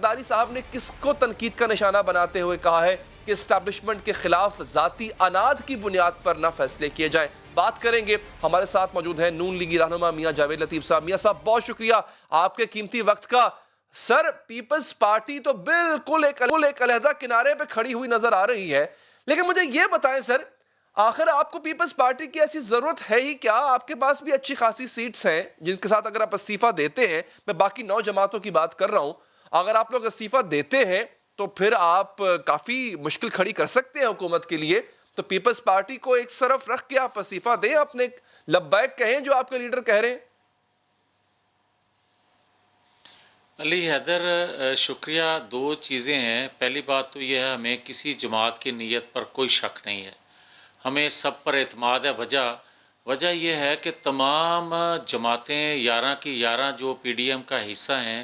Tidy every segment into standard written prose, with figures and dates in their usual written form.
زرداری صاحب نے کس کو تنقید کا نشانہ بناتے ہوئے کہا ہے کہ اسٹیبلشمنٹ کے خلاف ذاتی اناد کی بنیاد پر نہ فیصلے کیے جائیں. بات کریں گے. ہمارے ساتھ موجود ہیں نون لیگی رہنما میاں جاوید لطیف صاحب. میاں صاحب بہت شکریہ آپ کے قیمتی وقت کا. سر پیپلز پارٹی تو بالکل ایک علیحدہ کنارے پہ کھڑی ہوئی نظر آ رہی ہے, لیکن مجھے یہ بتائیں سر, آخر آپ کو پیپلز پارٹی کی ایسی ضرورت ہے ہی کیا؟ آپ کے پاس بھی اچھی خاصی سیٹس ہیں جن کے ساتھ اگر آپ استعفیٰ دیتے ہیں, میں باقی 9 جماعتوں کی بات کر رہا ہوں, اگر آپ لوگ استعفیٰ دیتے ہیں تو پھر آپ کافی مشکل کھڑی کر سکتے ہیں حکومت کے لیے. تو پیپلز پارٹی کو ایک طرف رکھ کے آپ استعفیٰ دیں, اپنے لبیک کہیں جو آپ کے لیڈر کہہ رہے ہیں. علی حیدر شکریہ. 2 چیزیں ہیں. پہلی بات تو یہ ہے ہمیں کسی جماعت کی نیت پر کوئی شک نہیں ہے, ہمیں سب پر اعتماد ہے. وجہ یہ ہے کہ تمام جماعتیں 11 کی 11 جو پی ڈی ایم کا حصہ ہیں,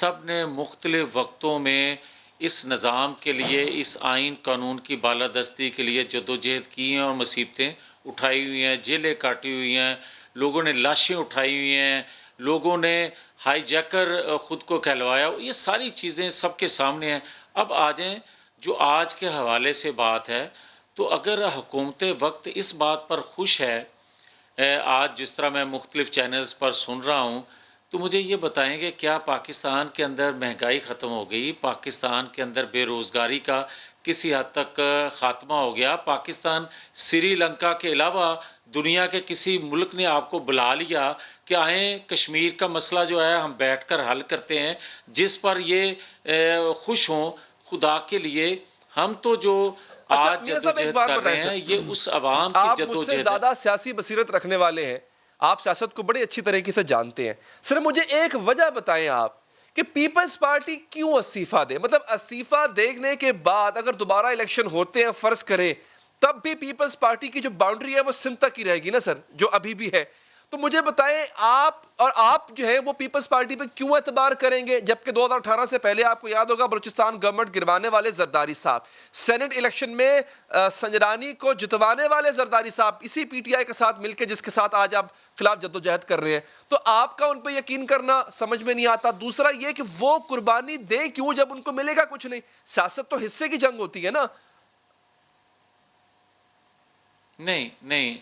سب نے مختلف وقتوں میں اس نظام کے لیے, اس آئین قانون کی بالادستی کے لیے جدوجہد کی ہیں اور مصیبتیں اٹھائی ہوئی ہیں, جیلیں کاٹی ہوئی ہیں, لوگوں نے لاشیں اٹھائی ہوئی ہیں, لوگوں نے ہائی جیکر خود کو کہلوایا. یہ ساری چیزیں سب کے سامنے ہیں. اب آ جائیں جو آج کے حوالے سے بات ہے, تو اگر حکومت وقت اس بات پر خوش ہے, آج جس طرح میں مختلف چینلز پر سن رہا ہوں, تو مجھے یہ بتائیں کہ کیا پاکستان کے اندر مہنگائی ختم ہو گئی؟ پاکستان کے اندر بے روزگاری کا کسی حد تک خاتمہ ہو گیا؟ پاکستان سری لنکا کے علاوہ دنیا کے کسی ملک نے آپ کو بلا لیا کہ آئیں کشمیر کا مسئلہ جو ہے ہم بیٹھ کر حل کرتے ہیں, جس پر یہ خوش ہوں؟ خدا کے لیے ہم تو جو آج جدوجہد کر رہے ہیں یہ اس عوام کی آپ مجھ سے جدوجہد ہے. زیادہ سیاسی بصیرت رکھنے والے ہیں, آپ سیاست کو بڑے اچھی طریقے سے جانتے ہیں. صرف مجھے ایک وجہ بتائیں آپ کہ پیپلز پارٹی کیوں استعفیٰ دے؟ مطلب استعفیٰ دینے کے بعد اگر دوبارہ الیکشن ہوتے ہیں فرض کریں, تب بھی پیپلز پارٹی کی جو باؤنڈری ہے وہ سندھ تک ہی رہے گی نا سر, جو ابھی بھی ہے. تو مجھے بتائیں آپ جو ہے وہ پیپلز پارٹی پہ کیوں اعتبار کریں گے, جبکہ 2018 سے پہلے آپ کو یاد ہوگا بلوچستان گورنمنٹ گروانے والے زرداری صاحب, سینٹ الیکشن میں سنجرانی کو جتوانے والے زرداری صاحب, اسی پی ٹی آئی کے ساتھ مل کے جس کے ساتھ آج آپ خلاف جدوجہد کر رہے ہیں. تو آپ کا ان پہ یقین کرنا سمجھ میں نہیں آتا. دوسرا یہ کہ وہ قربانی دے کیوں جب ان کو ملے گا کچھ نہیں؟ سیاست تو حصے کی جنگ ہوتی ہے نا. نہیں,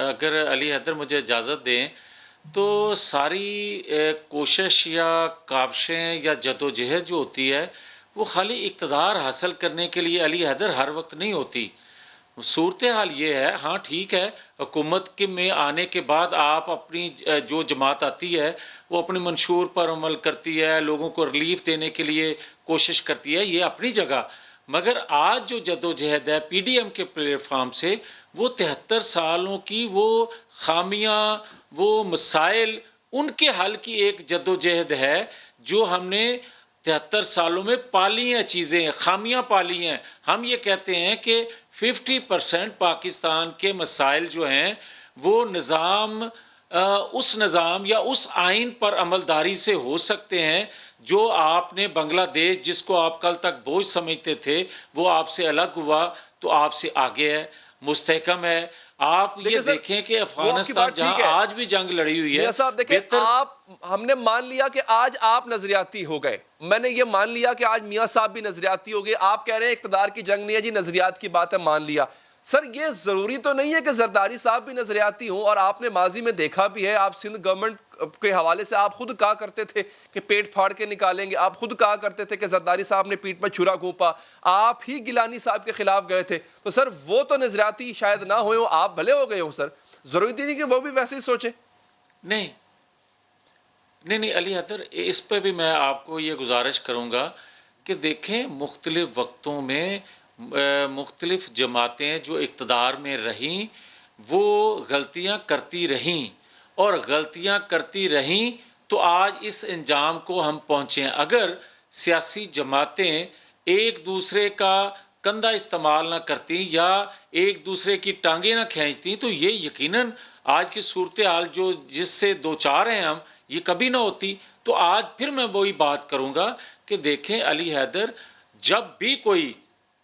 اگر علی حیدر مجھے اجازت دیں تو ساری کوشش یا کاوشیں یا جدوجہد جو ہوتی ہے وہ خالی اقتدار حاصل کرنے کے لیے علی حیدر ہر وقت نہیں ہوتی. صورتحال یہ ہے, ہاں ٹھیک ہے, حکومت کے میں آنے کے بعد آپ اپنی جو جماعت آتی ہے وہ اپنی منشور پر عمل کرتی ہے, لوگوں کو ریلیف دینے کے لیے کوشش کرتی ہے, یہ اپنی جگہ. مگر آج جو جدوجہد ہے پی ڈی ایم کے پلیٹ فارم سے, وہ 73 سالوں کی وہ خامیاں, وہ مسائل, ان کے حل کی ایک جدوجہد ہے جو ہم نے 73 سالوں میں پالی ہیں چیزیں, خامیاں پالی ہیں. ہم یہ کہتے ہیں کہ 50% پاکستان کے مسائل جو ہیں وہ اس نظام یا اس آئین پر عملداری سے ہو سکتے ہیں جو آپ نے بنگلہ دیش, جس کو آپ کل تک بوجھ سمجھتے تھے, وہ آپ سے الگ ہوا تو آپ سے آگے ہے, مستحکم ہے. آپ یہ دیکھیں کہ افغانستان جہاں آج بھی جنگ لڑی ہوئی ہے, میاں صاحب دیکھیں, ہم نے مان لیا کہ آج آپ نظریاتی ہو گئے, میں نے یہ مان لیا کہ آج میاں صاحب بھی نظریاتی ہو گئے. آپ کہہ رہے ہیں اقتدار کی جنگ نہیں ہے جی, نظریات کی بات ہے, مان لیا. سر یہ ضروری تو نہیں ہے کہ زرداری صاحب بھی نظریاتی ہوں, اور آپ نے ماضی میں دیکھا بھی ہے, آپ سندھ گورنمنٹ کے حوالے سے آپ خود کہا کرتے تھے کہ پیٹ پھاڑ کے نکالیں گے, آپ خود کہا کرتے تھے کہ زرداری صاحب نے پیٹ میں چھرا گھونپا, آپ ہی گیلانی صاحب کے خلاف گئے تھے. تو سر وہ تو نظریاتی شاید نہ ہوئے ہوں, آپ بھلے ہو گئے ہوں سر, ضروری تھی کہ وہ بھی ویسے ہی سوچیں. نہیں علی حیدر, اس پہ بھی میں آپ کو یہ گزارش کروں گا کہ دیکھیں مختلف وقتوں میں مختلف جماعتیں جو اقتدار میں رہیں وہ غلطیاں کرتی رہیں, اور غلطیاں کرتی رہیں تو آج اس انجام کو ہم پہنچے ہیں. اگر سیاسی جماعتیں ایک دوسرے کا کندھا استعمال نہ کرتی یا ایک دوسرے کی ٹانگیں نہ کھینچتی تو یہ یقیناً آج کی صورتحال جو جس سے دو چار ہیں ہم, یہ کبھی نہ ہوتی. تو آج پھر میں وہی بات کروں گا کہ دیکھیں علی حیدر, جب بھی کوئی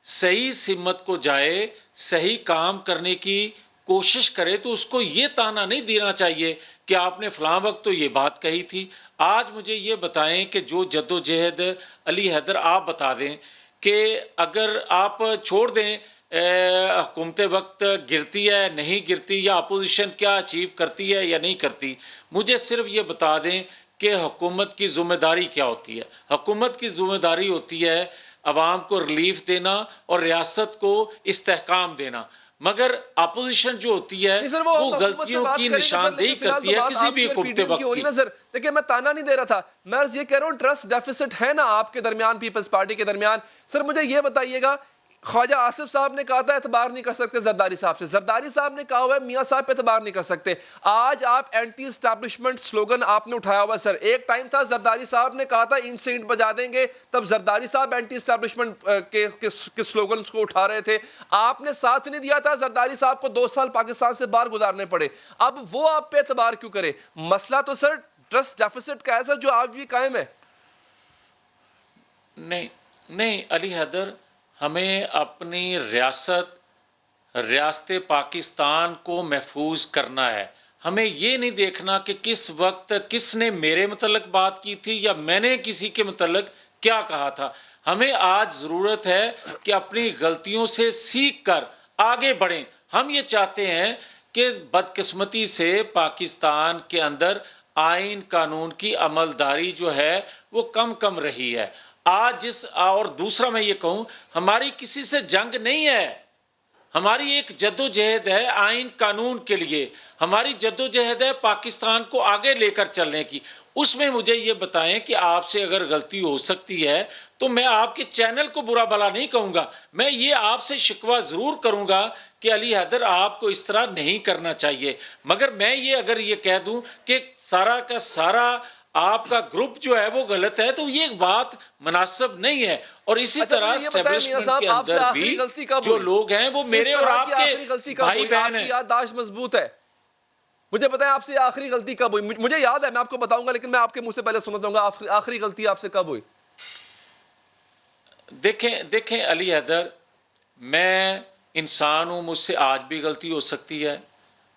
صحیح سمت کو جائے, صحیح کام کرنے کی کوشش کرے تو اس کو یہ تانا نہیں دینا چاہیے کہ آپ نے فلاں وقت تو یہ بات کہی تھی. آج مجھے یہ بتائیں کہ جو جدوجہد علی حیدر آپ بتا دیں کہ اگر آپ چھوڑ دیں حکومت وقت گرتی ہے نہیں گرتی یا اپوزیشن کیا اچیو کرتی ہے یا نہیں کرتی, مجھے صرف یہ بتا دیں کہ حکومت کی ذمہ داری کیا ہوتی ہے. حکومت کی ذمہ داری ہوتی ہے عوام کو ریلیف دینا اور ریاست کو استحکام دینا, مگر اپوزیشن جو ہوتی ہے نہیں سر وہ وہ ہم حکومت سے غلطیوں بات کی کریں گے سر, نشاندہی لیکن فی الحال تو کرتی ہے بات کسی آپ بھی کی اور پی حکومت ڈی ایم کی وقت ہو رہی کی. ہے نا سر. دیکھیں میں تانا نہیں دے رہا تھا, میں عرض یہ کہہ رہا ہوں ٹرسٹ ڈیفیسٹ ہے نا آپ کے درمیان, پیپلز پارٹی کے درمیان. سر مجھے یہ بتائیے گا, خواجہ آصف صاحب نے کہا تھا اعتبار نہیں کر سکتے زرداری صاحب سے, زرداری صاحب نے کہا ہوا ہے میاں صاحب پہ اعتبار نہیں کر سکتے. آج آپ اینٹی اسٹیبلشمنٹ سلوگن آپ نے اٹھایا ہوا ہے سر. ایک ٹائم تھا زرداری صاحب نے کہا تھا اینٹ سے اینٹ بجا دیں گے, تب زرداری صاحب اینٹی اسٹیبلشمنٹ کے سلوگنز کو اٹھا رہے تھے. آپ نے ساتھ نہیں دیا تھا, زرداری صاحب کو 2 سال پاکستان سے باہر گزارنے پڑے. اب وہ آپ پہ اعتبار کیوں کرے؟ مسئلہ تو سر ٹرسٹ ڈیفیسٹ کا ہے سر, جو آج بھی قائم ہے. نہیں نہیں علی حیدر, ہمیں اپنی ریاست پاکستان کو محفوظ کرنا ہے. ہمیں یہ نہیں دیکھنا کہ کس وقت کس نے میرے متعلق بات کی تھی یا میں نے کسی کے متعلق کیا کہا تھا. ہمیں آج ضرورت ہے کہ اپنی غلطیوں سے سیکھ کر آگے بڑھیں. ہم یہ چاہتے ہیں کہ بدقسمتی سے پاکستان کے اندر آئین قانون کی عملداری جو ہے وہ کم رہی ہے. آج اور دوسرا میں یہ کہوں, ہماری کسی سے جنگ نہیں ہے, ہماری ایک جدوجہد ہے آئین قانون کے لیے, ہماری جدوجہد ہے پاکستان کو آگے لے کر چلنے کی. اس میں مجھے یہ بتائیں کہ آپ سے اگر غلطی ہو سکتی ہے تو میں آپ کے چینل کو برا بھلا نہیں کہوں گا, میں یہ آپ سے شکوہ ضرور کروں گا کہ علی حیدر آپ کو اس طرح نہیں کرنا چاہیے. مگر میں یہ اگر یہ کہہ دوں کہ سارا کا سارا آپ کا گروپ جو ہے وہ غلط ہے تو یہ بات مناسب نہیں ہے. اور اسی اچھا طرح مجھے یہ بتائیں میاں اسٹیبلشمنٹ صاحب, کے آپ سے اندر بھی آخری غلطی کب جو ہوئی؟ لوگ ہیں وہ اس میرے اور طرح کی آپ کے آخری غلطی کب بھائی ہوئی؟ بہن آپ کی ہیں. یادداشت مضبوط ہے, مجھے بتائیں آپ سے آخری غلطی کب ہوئی؟ مجھے یاد ہے, میں آپ کو بتاؤں گا, لیکن میں آپ کے منہ سے پہلے سننا چاہوں گا آخری غلطی آپ سے کب ہوئی. دیکھیں علی حیدر, میں انسان ہوں, مجھ سے آج بھی غلطی ہو سکتی ہے.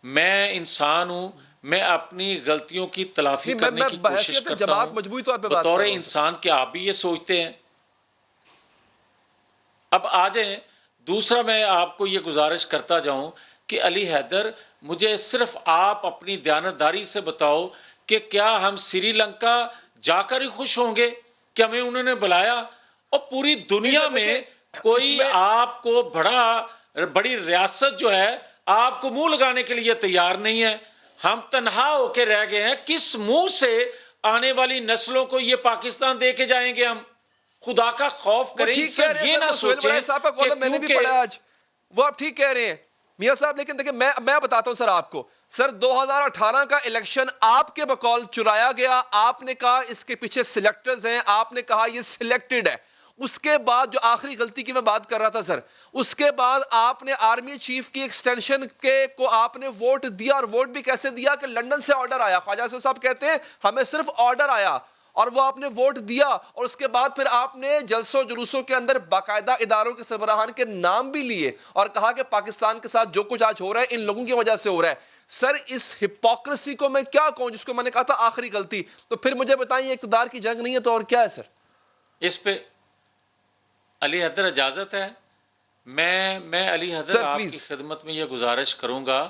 میں انسان ہوں, میں اپنی غلطیوں کی تلافی نہیں کرنے میں کی کوشش بحیثیت کرتا جماعت ہوں مجموعی طور پہ بات بطور کر رہا ہوں سر. انسان. کہ آپ بھی یہ سوچتے ہیں؟ اب آ جائیں, دوسرا میں آپ کو یہ گزارش کرتا جاؤں کہ علی حیدر, مجھے صرف آپ اپنی دیانتداری سے بتاؤ کہ کیا ہم سری لنکا جا کر ہی خوش ہوں گے کہ ہمیں انہوں نے بلایا, اور پوری نہیں دنیا سر میں دیکھیں اس کوئی میں آپ کو بڑی ریاست جو ہے آپ کو منہ لگانے کے لیے تیار نہیں ہے. ہم تنہا ہو کے رہ گئے ہیں, کس منہ سے آنے والی نسلوں کو یہ پاکستان دے کے جائیں گے ہم؟ خدا کا خوف وہ کریں, ٹھیک اس کہہ سے رہے ہیں یہ سر, نہ وہ سہیل بڑائے سوچیں صاحب کا کہ کالم میں نے بھی پڑھا کیونکہ ہے آج, وہ آپ ٹھیک کہہ رہے ہیں میاں صاحب. لیکن دیکھیں میں بتاتا ہوں سر آپ کو, سر 2018 کا الیکشن آپ کے بقول چرایا گیا. آپ نے کہا اس کے پیچھے سلیکٹرز ہیں, آپ نے کہا یہ سلیکٹڈ ہے. اس کے بعد جو آخری غلطی کی میں بات کر رہا تھا سر, اس کے بعد آپ نے آرمی چیف کی ایکسٹینشن کو آپ نے ووٹ دیا, اور ووٹ بھی کیسے دیا کہ لندن سے آرڈر آیا. خواجہ صاحب کہتے ہیں ہمیں صرف آرڈر آیا اور وہ آپ نے ووٹ دیا, اور اس کے بعد پھر آپ نے جلسوں جلوسوں کے اندر باقاعدہ اداروں کے سربراہان کے نام بھی لیے اور کہا کہ پاکستان کے ساتھ جو کچھ آج ہو رہا ہے ان لوگوں کی وجہ سے ہو رہا ہے. سر اس ہپوکریسی کو میں کیا کہوں, جس کو میں نے کہا تھا آخری غلطی؟ تو پھر مجھے بتائیں یہ اقتدار کی جنگ نہیں ہے تو اور کیا ہے سر؟ اس پہ علی حیدر اجازت ہے میں علی حیدر سر آپ کی پلیز. خدمت میں یہ گزارش کروں گا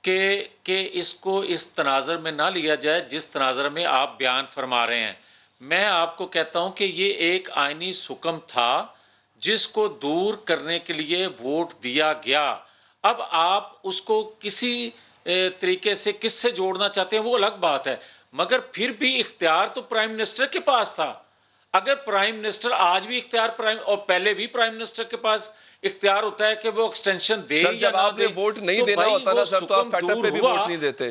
کہ اس کو اس تناظر میں نہ لیا جائے جس تناظر میں آپ بیان فرما رہے ہیں. میں آپ کو کہتا ہوں کہ یہ ایک آئینی حکم تھا جس کو دور کرنے کے لیے ووٹ دیا گیا. اب آپ اس کو کسی طریقے سے کس سے جوڑنا چاہتے ہیں وہ الگ بات ہے, مگر پھر بھی اختیار تو پرائم منسٹر کے پاس تھا. اگر پرائم منسٹر آج بھی اختیار اور پہلے بھی پرائم منسٹر کے پاس اختیار ہوتا ہے کہ وہ ایکسٹینشن دے سر یا جب نہ آپ نے دے, ووٹ نہیں تو دینا بھائی ہوتا وہ نا سر تو آپ حکم فیٹ اپ دور پہ بھی ہوا. ووٹ نہیں دیتے.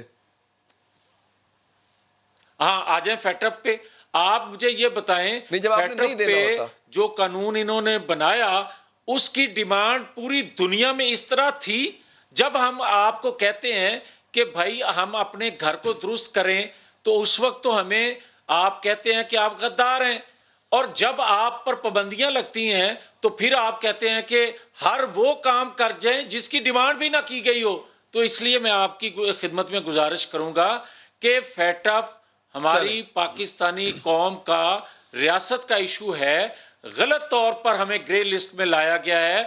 ہاں آ جائیں فیٹ اپ پہ. آپ مجھے یہ بتائیں نہیں جب آپ نے فیٹ نہیں اپ دینا پہ ہوتا. جو قانون انہوں نے بنایا اس کی ڈیمانڈ پوری دنیا میں اس طرح تھی. جب ہم آپ کو کہتے ہیں کہ بھائی ہم اپنے گھر کو درست کریں تو اس وقت تو ہمیں آپ کہتے ہیں کہ آپ غدار ہیں, اور جب آپ پر پابندیاں لگتی ہیں تو پھر آپ کہتے ہیں کہ ہر وہ کام کر جائیں جس کی ڈیمانڈ بھی نہ کی گئی ہو. تو اس لیے میں آپ کی خدمت میں گزارش کروں گا کہ فیٹف ہماری چلیں۔ پاکستانی قوم کا ریاست کا ایشو ہے، غلط طور پر ہمیں گرے لسٹ میں لایا گیا ہے۔